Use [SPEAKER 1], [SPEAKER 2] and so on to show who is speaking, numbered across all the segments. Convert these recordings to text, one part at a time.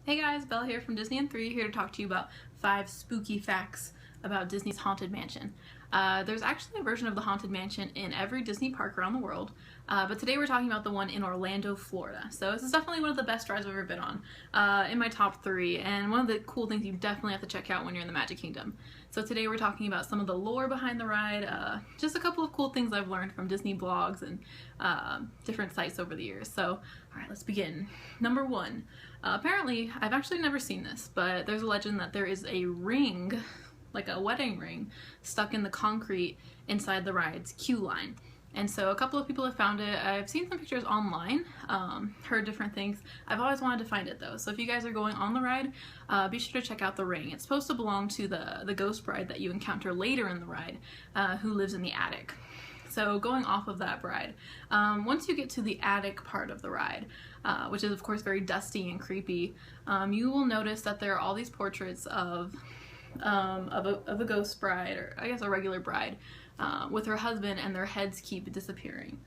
[SPEAKER 1] Hey guys, Belle here from Disney in 3, here to talk to you about 5 spooky facts about Disney's Haunted Mansion. There's actually a version of the Haunted Mansion in every Disney park around the world, but today we're talking about the one in Orlando, Florida. So this is definitely one of the best rides I've ever been on, in my top 3, and one of the cool things you definitely have to check out when you're in the Magic Kingdom. So today we're talking about some of the lore behind the ride, just a couple of cool things I've learned from Disney blogs and different sites over the years. So, alright, let's begin. Number 1. Apparently, I've actually never seen this, but there's a legend that there is a ring, like a wedding ring, stuck in the concrete inside the ride's queue line. And so a couple of people have found it. I've seen some pictures online, heard different things. I've always wanted to find it though. So if you guys are going on the ride, be sure to check out the ring. It's supposed to belong to the ghost bride that you encounter later in the ride, who lives in the attic. So going off of that bride, once you get to the attic part of the ride, which is of course very dusty and creepy, you will notice that there are all these portraits of a ghost bride, or I guess a regular bride, with her husband, and their heads keep disappearing.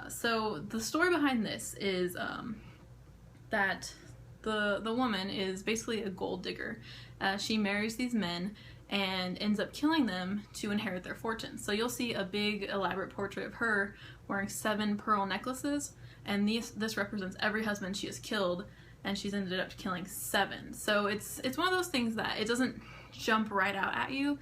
[SPEAKER 1] So the story behind this is that the woman is basically a gold digger. She marries these men and ends up killing them to inherit their fortunes. So you'll see a big elaborate portrait of her wearing 7 pearl necklaces, and this represents every husband she has killed, and she's ended up killing 7. So it's one of those things that it doesn't jump right out at you,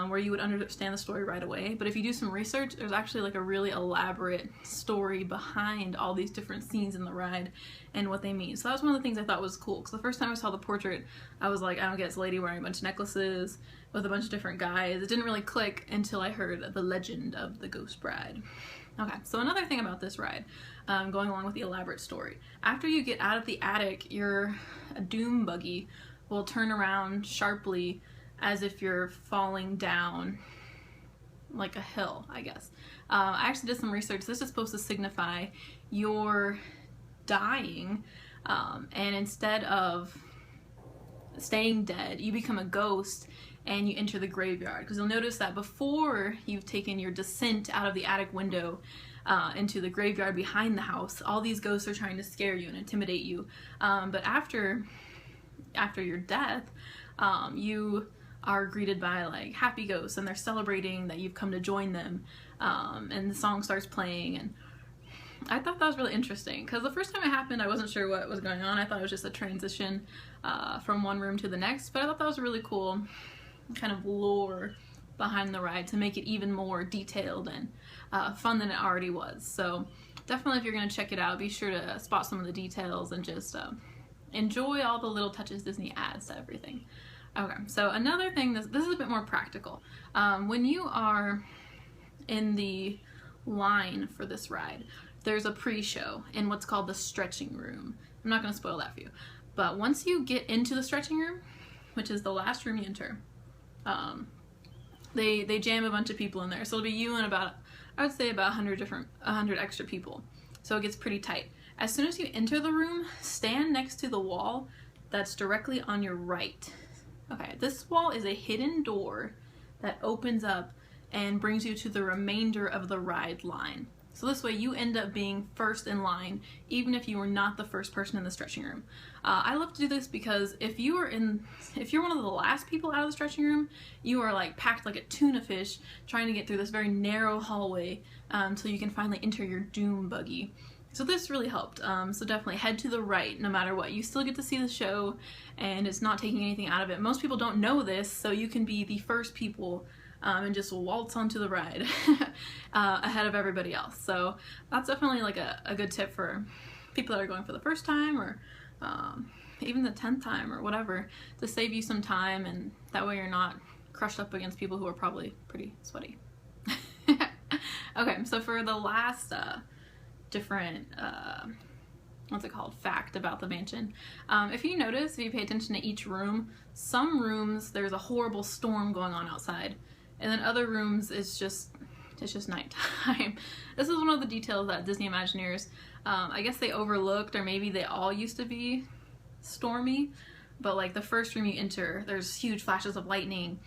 [SPEAKER 1] where you would understand the story right away, but if you do some research, there's actually like a really elaborate story behind all these different scenes in the ride and what they mean. So that was one of the things I thought was cool, because the first time I saw the portrait, I was like, I don't get this lady wearing a bunch of necklaces with a bunch of different guys. It didn't really click until I heard the legend of the ghost bride. Okay, so another thing about this ride, going along with the elaborate story, after you get out of the attic, your doom buggy will turn around sharply as if you're falling down like a hill, I guess. I actually did some research. This is supposed to signify you're dying, and instead of staying dead, you become a ghost and you enter the graveyard. Because you'll notice that before you've taken your descent out of the attic window into the graveyard behind the house, all these ghosts are trying to scare you and intimidate you. But after your death, you are greeted by like happy ghosts, and they're celebrating that you've come to join them, and the song starts playing, and I thought that was really interesting, because the first time it happened I wasn't sure what was going on. I thought it was just a transition from one room to the next, but I thought that was a really cool kind of lore behind the ride to make it even more detailed and fun than it already was. So definitely, if you're going to check it out, be sure to spot some of the details and just enjoy all the little touches Disney adds to everything. Okay, so another thing, this is a bit more practical. When you are in the line for this ride, there's a pre-show in what's called the stretching room. I'm not going to spoil that for you, but once you get into the stretching room, which is the last room you enter, they jam a bunch of people in there. So it'll be you and about, I would say about 100 extra people. So it gets pretty tight. As soon as you enter the room, stand next to the wall that's directly on your right. Okay, this wall is a hidden door that opens up and brings you to the remainder of the ride line. So this way you end up being first in line, even if you were not the first person in the stretching room. I love to do this because if you're one of the last people out of the stretching room, you are like packed like a tuna fish trying to get through this very narrow hallway until you can finally enter your doom buggy. So this really helped. So definitely head to the right no matter what. You still get to see the show, and it's not taking anything out of it. Most people don't know this, so you can be the first people and just waltz onto the ride ahead of everybody else. So that's definitely like a good tip for people that are going for the first time, or even the 10th time or whatever, to save you some time, and that way you're not crushed up against people who are probably pretty sweaty. Okay, so for the last different what's it called, fact about the mansion, if you notice, if you pay attention to each room, some rooms there's a horrible storm going on outside, and then other rooms it's just nighttime. This is one of the details that Disney Imagineers, I guess they overlooked, or maybe they all used to be stormy, but like the first room you enter, there's huge flashes of lightning.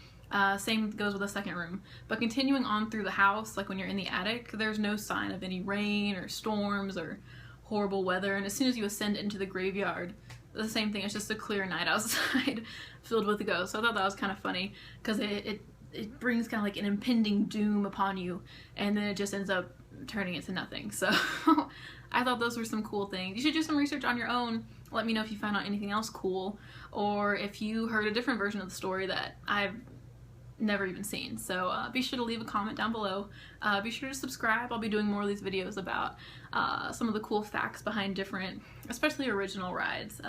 [SPEAKER 1] Same goes with the second room. But continuing on through the house, like when you're in the attic, there's no sign of any rain or storms or horrible weather, and as soon as you ascend into the graveyard, the same thing. It's just a clear night outside filled with ghosts. So I thought that was kind of funny because it brings kind of like an impending doom upon you, and then it just ends up turning into nothing. So I thought those were some cool things. You should do some research on your own. Let me know if you found out anything else cool, or if you heard a different version of the story that I've never even seen. So be sure to leave a comment down below. Be sure to subscribe. I'll be doing more of these videos about some of the cool facts behind different, especially original rides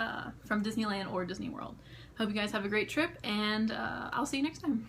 [SPEAKER 1] from Disneyland or Disney World. Hope you guys have a great trip, and I'll see you next time.